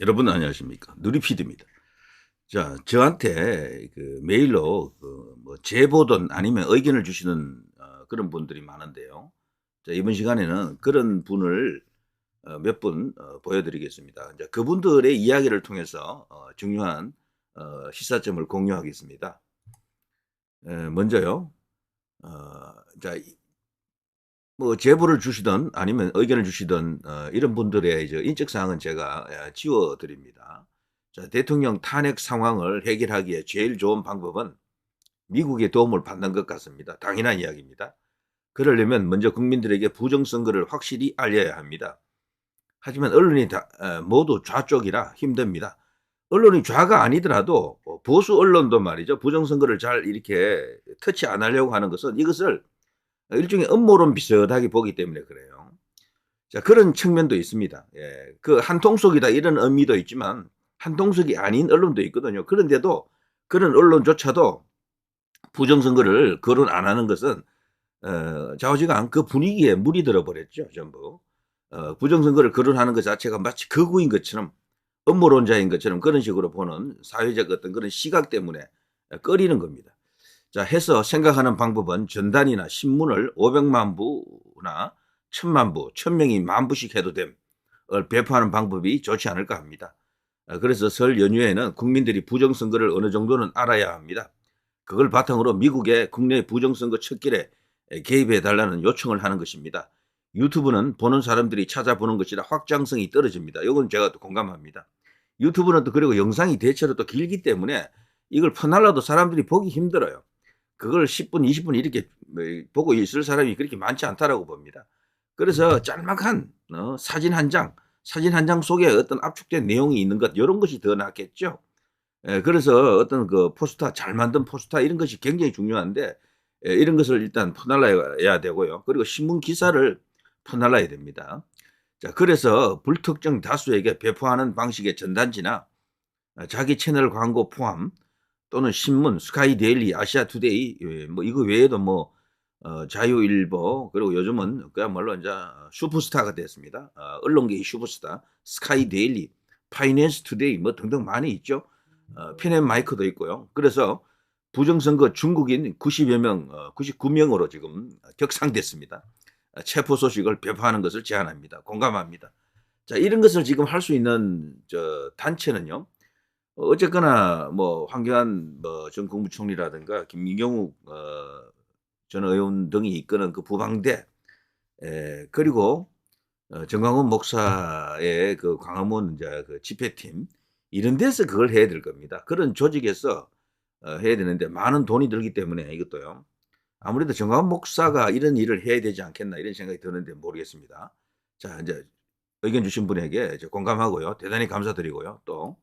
여러분 안녕하십니까? 누리피드입니다. 자, 저한테 그 메일로 그뭐 제보든 아니면 의견을 주시는 그런 분들이 많은데요. 자, 이번 시간에는 그런 분을 몇 분 보여드리겠습니다. 이제 그분들의 이야기를 통해서 중요한 시사점을 공유하겠습니다. 먼저요. 자, 뭐 제보를 주시든 아니면 의견을 주시든 이런 분들의 이제 인적 사항은 제가 지워 드립니다. 자, 대통령 탄핵 상황을 해결하기에 제일 좋은 방법은 미국의 도움을 받는 것 같습니다. 당연한 이야기입니다. 그러려면 먼저 국민들에게 부정선거를 확실히 알려야 합니다. 하지만 언론이 모두 좌쪽이라 힘듭니다. 언론이 좌가 아니더라도 보수 언론도 말이죠. 부정선거를 잘 이렇게 터치 안 하려고 하는 것은 이것을 일종의 음모론 비슷하게 보기 때문에 그래요. 자, 그런 측면도 있습니다. 예, 그 한통속이다 이런 의미도 있지만 한통속이 아닌 언론도 있거든요. 그런데도 그런 언론조차도 부정선거를 거론 안 하는 것은 좌우지간 그 분위기에 물이 들어버렸죠. 전부. 부정선거를 거론하는 것 자체가 마치 극우인 것처럼 음모론자인 것처럼 그런 식으로 보는 사회적 어떤 그런 시각 때문에 꺼리는 겁니다. 자, 해서 생각하는 방법은 전단이나 신문을 500만 부나 1000만 부, 1000명이 만 부씩 해도 됨을 배포하는 방법이 좋지 않을까 합니다. 그래서 설 연휴에는 국민들이 부정선거를 어느 정도는 알아야 합니다. 그걸 바탕으로 미국의 국내 부정선거 척결에 개입해 달라는 요청을 하는 것입니다. 유튜브는 보는 사람들이 찾아보는 것이라 확장성이 떨어집니다. 이건 제가 또 공감합니다. 유튜브는 또 그리고 영상이 대체로 또 길기 때문에 이걸 퍼날라도 사람들이 보기 힘들어요. 그걸 10분, 20분 이렇게 보고 있을 사람이 그렇게 많지 않다라고 봅니다. 그래서 짤막한 사진 한 장 속에 어떤 압축된 내용이 있는 것, 이런 것이 더 낫겠죠. 예, 그래서 어떤 그 포스터, 잘 만든 포스터 이런 것이 굉장히 중요한데, 이런 것을 일단 퍼날라야 되고요. 그리고 신문 기사를 퍼날라야 됩니다. 자, 그래서 불특정 다수에게 배포하는 방식의 전단지나 자기 채널 광고 포함 또는 신문, 스카이데일리, 아시아투데이, 뭐 이거 외에도 뭐 자유일보, 그리고 요즘은 그야말로 이제 슈퍼스타가 됐습니다. 언론계의 슈퍼스타, 스카이데일리, 파이낸스투데이 뭐 등등 많이 있죠. 펜앤마이크도 있고요. 그래서 부정선거 중국인 90여 명, 99명으로 지금 격상됐습니다. 체포 소식을 배포하는 것을 제안합니다. 공감합니다. 자, 이런 것을 지금 할 수 있는 단체는요. 어쨌거나 뭐 황교안 전 국무총리라든가 김경욱 전 의원 등이 이끄는 그 부방대, 그리고 정광훈 목사의 그 광화문 이제 그 집회팀 이런 데서 그걸 해야 될 겁니다. 그런 조직에서 해야 되는데 많은 돈이 들기 때문에 이것도요. 아무래도 정광훈 목사가 이런 일을 해야 되지 않겠나 이런 생각이 드는데 모르겠습니다. 자, 이제 의견 주신 분에게 이제 공감하고요. 대단히 감사드리고요. 또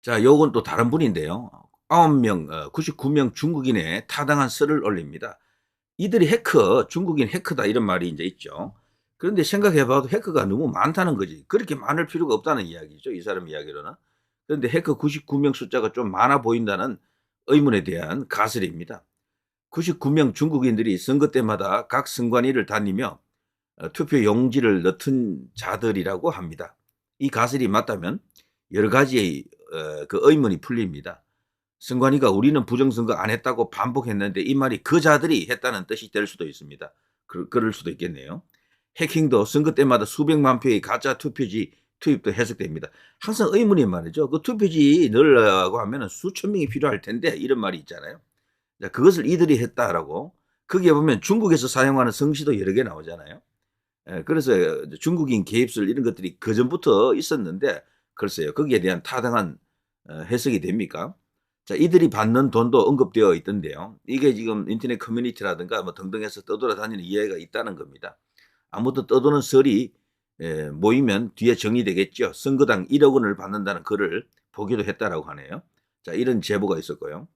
자, 요건 또 다른 분인데요. 9명, 99명 중국인의 타당한 썰을 올립니다. 이들이 중국인 해커다 이런 말이 이제 있죠. 그런데 생각해봐도 해커가 너무 많다는 거지. 그렇게 많을 필요가 없다는 이야기죠. 이 사람 이야기로는. 그런데 해커 99명 숫자가 좀 많아 보인다는 의문에 대한 가설입니다. 99명 중국인들이 선거 때마다 각 선관위를 다니며 투표 용지를 넣던 자들이라고 합니다. 이 가설이 맞다면 여러 가지의 그 의문이 풀립니다. 선관위가 우리는 부정선거 안 했다고 반복했는데 이 말이 그 자들이 했다는 뜻이 될 수도 있습니다. 그럴 수도 있겠네요. 해킹도 선거 때마다 수백만 표의 가짜 투표지 투입도 해석됩니다. 항상 의문이 말이죠. 그 투표지 넣으려고 하면 수천 명이 필요할 텐데 이런 말이 있잖아요. 그것을 이들이 했다라고. 거기에 보면 중국에서 사용하는 성씨도 여러 개 나오잖아요. 그래서 중국인 개입설 이런 것들이 그전부터 있었는데 글쎄요. 거기에 대한 타당한 해석이 됩니까? 자, 이들이 받는 돈도 언급되어 있던데요. 이게 지금 인터넷 커뮤니티라든가 뭐 등등에서 떠돌아다니는 이야기가 있다는 겁니다. 아무튼 떠도는 설이 모이면 뒤에 정리되겠죠. 선거당 1억 원을 받는다는 글을 보기도 했다라고 하네요. 자, 이런 제보가 있었고요.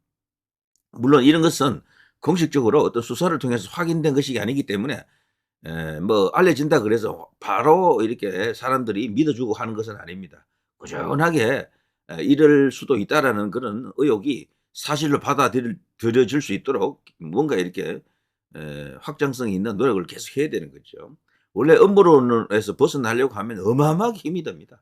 물론 이런 것은 공식적으로 어떤 수사를 통해서 확인된 것이 아니기 때문에 뭐 알려진다 그래서 바로 이렇게 사람들이 믿어주고 하는 것은 아닙니다. 꾸준하게 이럴 수도 있다라는 그런 의혹이 사실로 받아들여질 수 있도록 뭔가 이렇게 확장성이 있는 노력을 계속 해야 되는 거죠. 원래 음모론에서 벗어나려고 하면 어마어마하게 힘이 듭니다.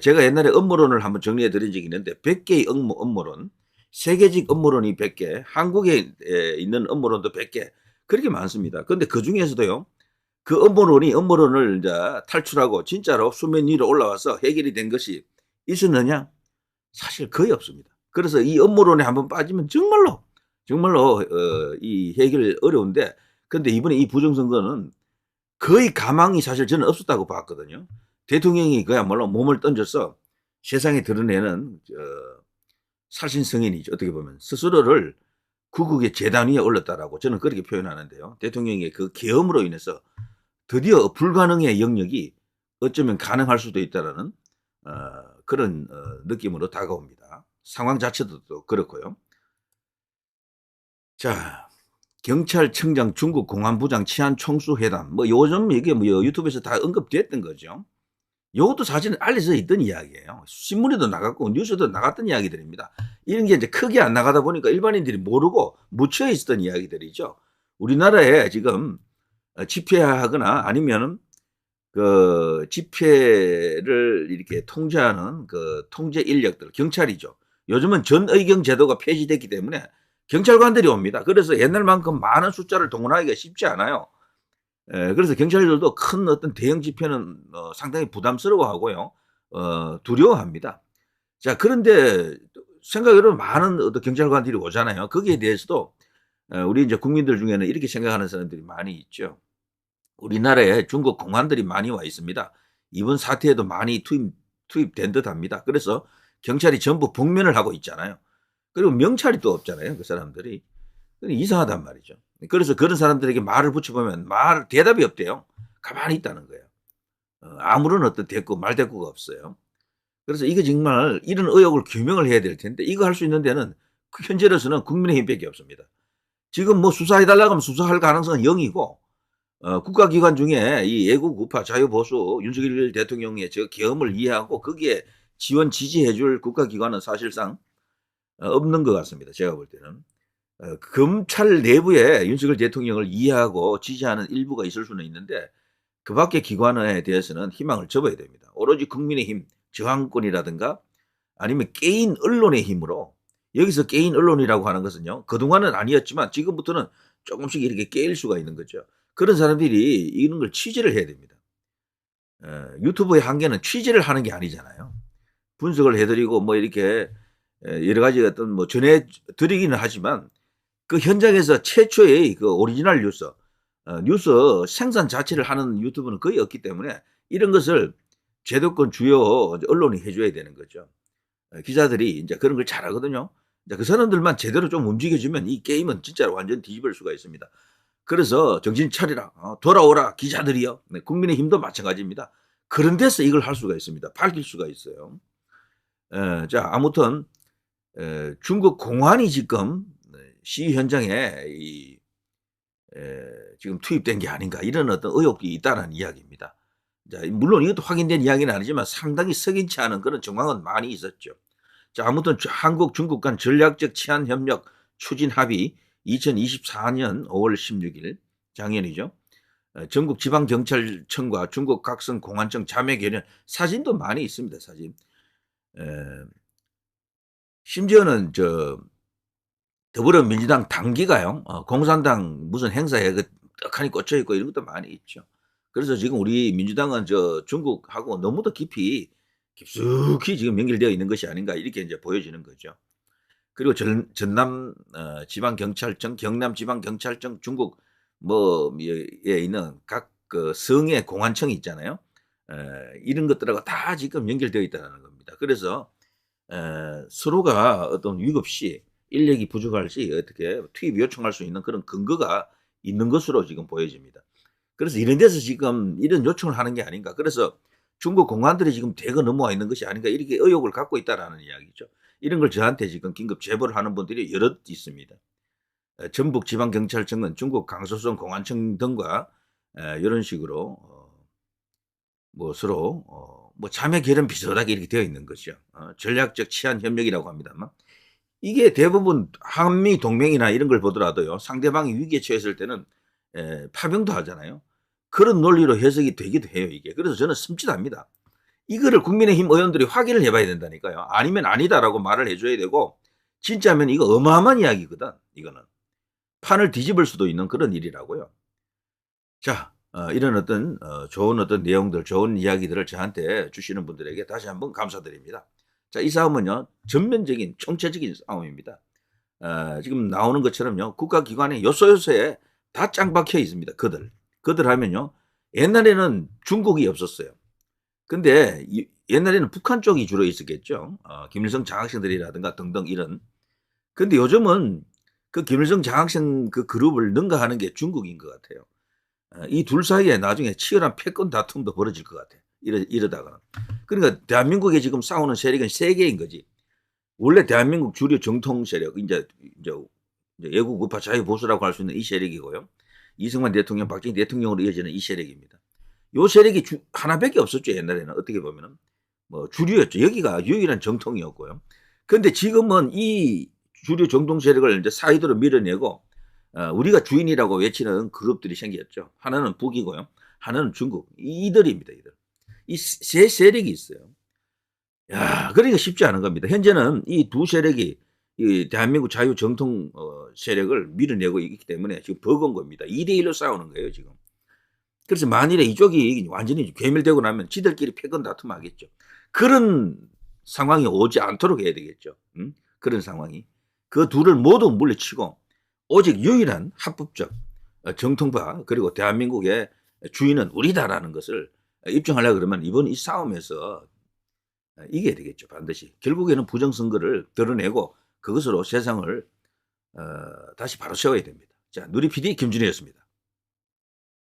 제가 옛날에 업무론을 한번 정리해 드린 적이 있는데 100개의 업무론, 세계직 업무론이 100개, 한국에 있는 업무론도 100개, 그렇게 많습니다. 근데 그 중에서도요, 그 업무론을 이제 탈출하고 진짜로 수면 위로 올라와서 해결이 된 것이 있었느냐? 사실 거의 없습니다. 그래서 이 업무론에 한번 빠지면 정말로 이 해결 어려운데, 근데 이번에 이 부정선거는 거의 가망이 사실 저는 없었다고 봤거든요. 대통령이 그야말로 몸을 던져서 세상에 드러내는 살신성인이죠. 어떻게 보면 스스로를 구국의 재단 위에 올렸다라고 저는 그렇게 표현하는데요. 대통령의 그 계엄으로 인해서 드디어 불가능의 영역이 어쩌면 가능할 수도 있다라는 그런 느낌으로 다가옵니다. 상황 자체도 또 그렇고요. 자, 경찰청장 중국 공안부장 치안 총수 회담, 뭐 요즘 이게 뭐 유튜브에서 다 언급됐던 거죠. 요것도 사실은 알려져 있던 이야기예요. 신문에도 나갔고 뉴스에도 나갔던 이야기들입니다. 이런 게 이제 크게 안 나가다 보니까 일반인들이 모르고 묻혀 있었던 이야기들이죠. 우리나라에 지금 집회하거나 아니면은 그 집회를 이렇게 통제하는 그 통제 인력들, 경찰이죠. 요즘은 전의경 제도가 폐지됐기 때문에 경찰관들이 옵니다. 그래서 옛날만큼 많은 숫자를 동원하기가 쉽지 않아요. 그래서 경찰들도 큰 어떤 대형 집회는 상당히 부담스러워하고요. 두려워합니다. 자, 그런데 생각외로 많은 어떤 경찰관들이 오잖아요. 거기에 대해서도 우리 이제 국민들 중에는 이렇게 생각하는 사람들이 많이 있죠. 우리나라에 중국 공안들이 많이 와 있습니다. 이번 사태에도 많이 투입된 듯 합니다. 그래서 경찰이 전부 복면을 하고 있잖아요. 그리고 명찰이 또 없잖아요. 그 사람들이. 이상하단 말이죠. 그래서 그런 사람들에게 말을 붙여보면 대답이 없대요. 가만히 있다는 거예요. 아무런 어떤 말대꾸가 없어요. 그래서 이게 정말 이런 의혹을 규명을 해야 될 텐데 이거 할 수 있는 데는 현재로서는 국민의힘밖에 없습니다. 지금 뭐 수사해달라고 하면 수사할 가능성은 0이고 국가기관 중에 이 애국 우파 자유보수 윤석열 대통령의 저 계엄을 이해하고 거기에 지원 지지해줄 국가기관은 사실상 없는 것 같습니다. 제가 볼 때는. 검찰 내부에 윤석열 대통령을 이해하고 지지하는 일부가 있을 수는 있는데 그 밖의 기관에 대해서는 희망을 접어야 됩니다. 오로지 국민의힘 저항권이라든가 아니면 개인 언론의 힘으로, 여기서 개인 언론이라고 하는 것은요, 그동안은 아니었지만 지금부터는 조금씩 이렇게 깨일 수가 있는 거죠. 그런 사람들이 이런 걸 취재를 해야 됩니다. 유튜브의 한계는 취재를 하는 게 아니잖아요. 분석을 해드리고 뭐 이렇게 여러 가지 어떤 뭐 전해드리기는 하지만 그 현장에서 최초의 그 오리지널 뉴스 생산 자체를 하는 유튜브는 거의 없기 때문에 이런 것을 제도권 주요 언론이 해줘야 되는 거죠. 기자들이 이제 그런 걸 잘하거든요. 그 사람들만 제대로 좀 움직여주면 이 게임은 진짜 완전 뒤집을 수가 있습니다. 그래서 정신 차리라, 돌아오라 기자들이요. 네, 국민의힘도 마찬가지입니다. 그런 데서 이걸 할 수가 있습니다. 밝힐 수가 있어요. 자, 아무튼 중국 공안이 지금 시위 현장에 지금 투입된 게 아닌가 이런 어떤 의혹이 있다는 이야기입니다. 자, 물론 이것도 확인된 이야기는 아니지만 상당히 석연치 않은 그런 정황은 많이 있었죠. 자, 아무튼 한국 중국 간 전략적 치안 협력 추진 합의 2024년 5월 16일 작년이죠. 전국 지방경찰청과 중국 각성 공안청 자매 결연 사진도 많이 있습니다. 사진. 심지어는 더불어민주당 당기가요. 공산당 무슨 행사에 떡하니 꽂혀 있고 이런 것도 많이 있죠. 그래서 지금 우리 민주당은 중국하고 너무도 깊숙이 지금 연결되어 있는 것이 아닌가 이렇게 이제 보여지는 거죠. 그리고 전남 지방경찰청, 경남 지방경찰청, 중국 뭐에 있는 각 그 성의 공안청이 있잖아요. 이런 것들하고 다 지금 연결되어 있다는 겁니다. 그래서 서로가 어떤 위급 시 인력이 부족할 시 어떻게 투입 요청할 수 있는 그런 근거가 있는 것으로 지금 보여집니다. 그래서 이런 데서 지금 이런 요청을 하는 게 아닌가. 그래서 중국 공안들이 지금 대거 넘어와 있는 것이 아닌가 이렇게 의혹을 갖고 있다라는 이야기죠. 이런 걸 저한테 지금 긴급 제보를 하는 분들이 여럿 있습니다. 전북지방경찰청은 중국 강서성 공안청 등과 이런 식으로 뭐 서로 뭐 자매 결연 비슷하게 이렇게 되어 있는 거죠. 전략적 치안 협력이라고 합니다만 이게 대부분 한미 동맹이나 이런 걸 보더라도요. 상대방이 위기에 처했을 때는 파병도 하잖아요. 그런 논리로 해석이 되기도 해요. 이게. 그래서 저는 섬찟합니다. 이거를 국민의힘 의원들이 확인을 해봐야 된다니까요. 아니면 아니다라고 말을 해줘야 되고, 진짜면 이거 어마어마한 이야기거든. 이거는 판을 뒤집을 수도 있는 그런 일이라고요. 자, 이런 어떤 좋은 어떤 내용들, 좋은 이야기들을 저한테 주시는 분들에게 다시 한번 감사드립니다. 자, 이 싸움은요, 전면적인 총체적인 싸움입니다. 지금 나오는 것처럼요, 국가기관의 요소요소에 다 짱박혀 있습니다. 그들 하면요, 옛날에는 중국이 없었어요. 근데 옛날에는 북한 쪽이 주로 있었겠죠. 김일성 장학생들이라든가 등등 이런. 근데 요즘은 그 김일성 장학생 그 그룹을 능가하는 게 중국인 것 같아요. 이 둘 사이에 나중에 치열한 패권 다툼도 벌어질 것 같아. 이러다가는. 그러니까 대한민국에 지금 싸우는 세력은 세 개인 거지. 원래 대한민국 주류 정통 세력, 이제 애국 우파 자유보수라고 할 수 있는 이 세력이고요. 이승만 대통령, 박정희 대통령으로 이어지는 이 세력입니다. 요 세력이 하나밖에 없었죠. 옛날에는 어떻게 보면은 뭐 주류였죠. 여기가 유일한 정통이었고요. 그런데 지금은 이 주류 정통 세력을 이제 사이드로 밀어내고 우리가 주인이라고 외치는 그룹들이 생겼죠. 하나는 북이고요. 하나는 중국. 이들입니다. 이들. 이 세 세력이 있어요. 야, 그러니까 쉽지 않은 겁니다. 현재는 이 두 세력이 이 대한민국 자유 정통 세력을 밀어내고 있기 때문에 지금 버거운 겁니다. 2대1로 싸우는 거예요, 지금. 그래서 만일에 이쪽이 완전히 괴멸되고 나면 지들끼리 패권 다툼하겠죠. 그런 상황이 오지 않도록 해야 되겠죠. 그런 상황이. 그 둘을 모두 물리치고 오직 유일한 합법적 정통파 그리고 대한민국의 주인은 우리다라는 것을 입증하려고 그러면 이번 이 싸움에서 이겨야 되겠죠. 반드시. 결국에는 부정선거를 드러내고 그것으로 세상을 다시 바로 세워야 됩니다. 자, 누리 PD 김준희였습니다.